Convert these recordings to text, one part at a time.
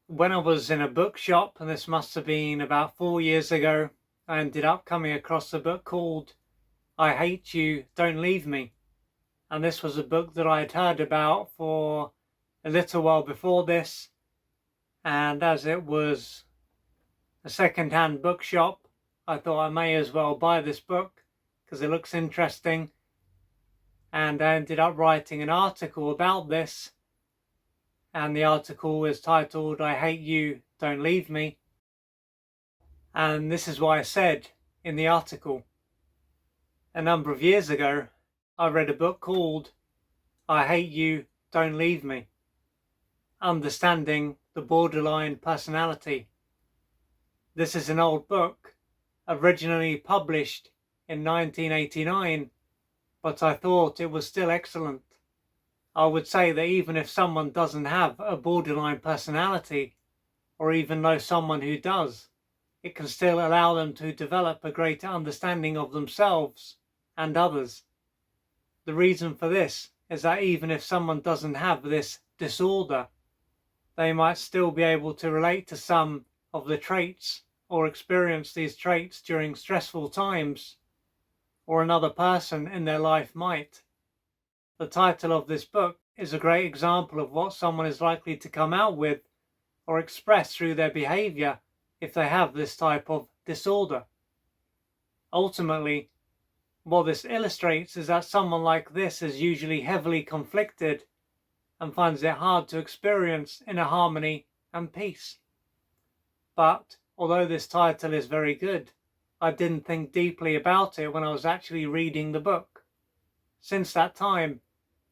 When I was in a bookshop, and this must have been about 4 years ago, I ended up coming across a book called I Hate You, Don't Leave Me. And this was a book that I had heard about for a little while before this. And as it was a second-hand bookshop, I thought I may as well buy this book because it looks interesting. And I ended up writing an article about this. And the article is titled I Hate You, Don't Leave Me. And this is what I said in the article. A number of years ago, I read a book called I Hate You, Don't Leave Me. Understanding the Borderline Personality. This is an old book, originally published in 1989, but I thought it was still excellent. I would say that even if someone doesn't have a borderline personality, or even know someone who does, it can still allow them to develop a greater understanding of themselves and others. The reason for this is that even if someone doesn't have this disorder, they might still be able to relate to some of the traits or experience these traits during stressful times, or another person in their life might. The title of this book is a great example of what someone is likely to come out with or express through their behavior if they have this type of disorder. Ultimately, what this illustrates is that someone like this is usually heavily conflicted and finds it hard to experience inner harmony and peace. But although this title is very good, I didn't think deeply about it when I was actually reading the book. Since that time,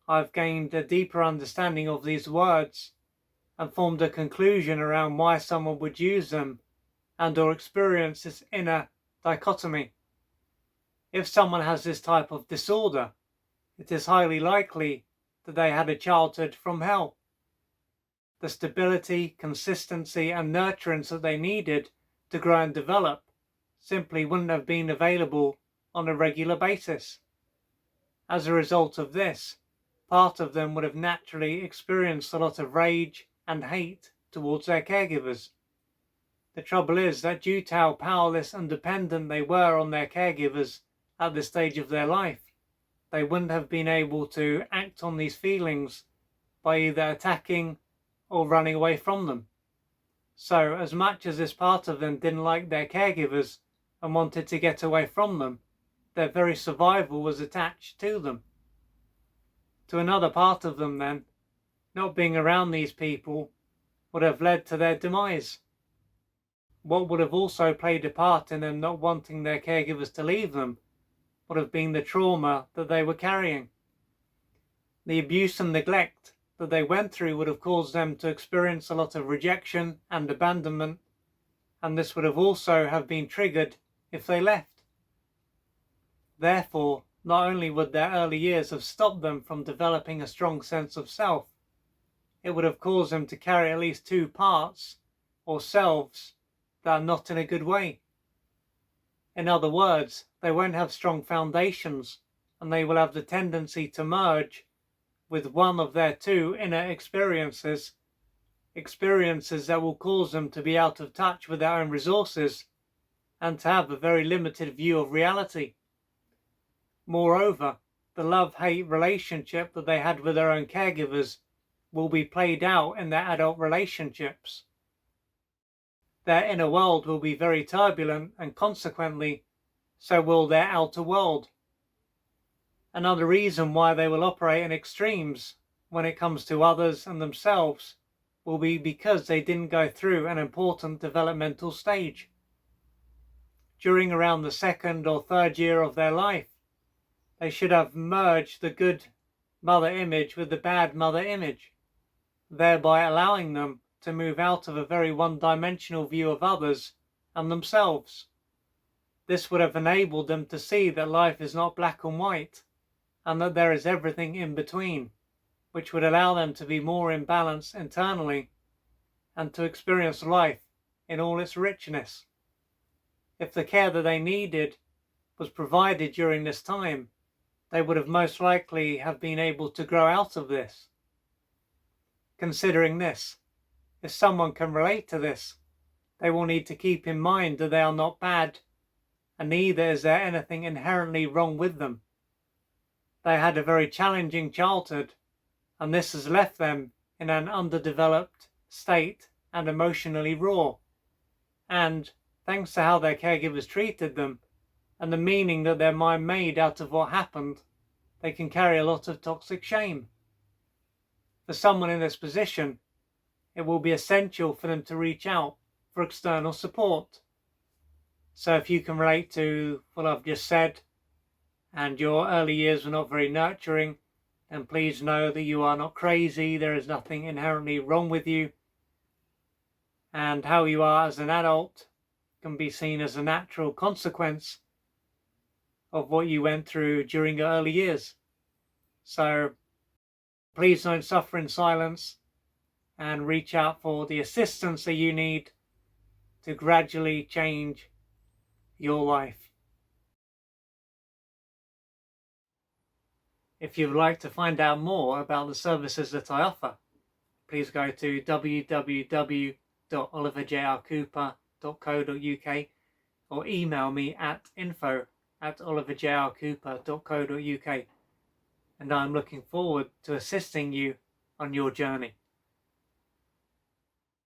I've gained a deeper understanding of these words and formed a conclusion around why someone would use them and or experience this inner dichotomy. If someone has this type of disorder, it is highly likely that they had a childhood from hell. The stability, consistency and nurturance that they needed to grow and develop simply wouldn't have been available on a regular basis. As a result of this, part of them would have naturally experienced a lot of rage and hate towards their caregivers. The trouble is that due to how powerless and dependent they were on their caregivers at this stage of their life, they wouldn't have been able to act on these feelings by either attacking or running away from them. So, as much as this part of them didn't like their caregivers and wanted to get away from them, their very survival was attached to them. To another part of them then, not being around these people would have led to their demise. What would have also played a part in them not wanting their caregivers to leave them would have been the trauma that they were carrying. The abuse and neglect that they went through would have caused them to experience a lot of rejection and abandonment, and this would have also have been triggered if they left. Therefore, not only would their early years have stopped them from developing a strong sense of self, it would have caused them to carry at least two parts or selves that are not in a good way. In other words, they won't have strong foundations and they will have the tendency to merge with one of their two inner experiences that will cause them to be out of touch with their own resources and to have a very limited view of reality. Moreover, the love-hate relationship that they had with their own caregivers will be played out in their adult relationships. Their inner world will be very turbulent, and consequently, so will their outer world. Another reason why they will operate in extremes when it comes to others and themselves will be because they didn't go through an important developmental stage. During around the second or third year of their life, they should have merged the good mother image with the bad mother image, thereby allowing them to move out of a very one-dimensional view of others and themselves. This would have enabled them to see that life is not black and white, and that there is everything in between, which would allow them to be more in balance internally and to experience life in all its richness. If the care that they needed was provided during this time, they would have most likely have been able to grow out of this. Considering this, if someone can relate to this, they will need to keep in mind that they are not bad, and neither is there anything inherently wrong with them. They had a very challenging childhood, and this has left them in an underdeveloped state and emotionally raw. And thanks to how their caregivers treated them and the meaning that their mind made out of what happened, they can carry a lot of toxic shame. For someone in this position, it will be essential for them to reach out for external support. So if you can relate to what I've just said, and your early years were not very nurturing, then please know that you are not crazy. There is nothing inherently wrong with you. And how you are as an adult can be seen as a natural consequence of what you went through during your early years. So please don't suffer in silence, and reach out for the assistance that you need to gradually change your life. If you'd like to find out more about the services that I offer, please go to www.oliverjrcooper.co.uk or email me at info@oliverjrcooper.co.uk, and I'm looking forward to assisting you on your journey.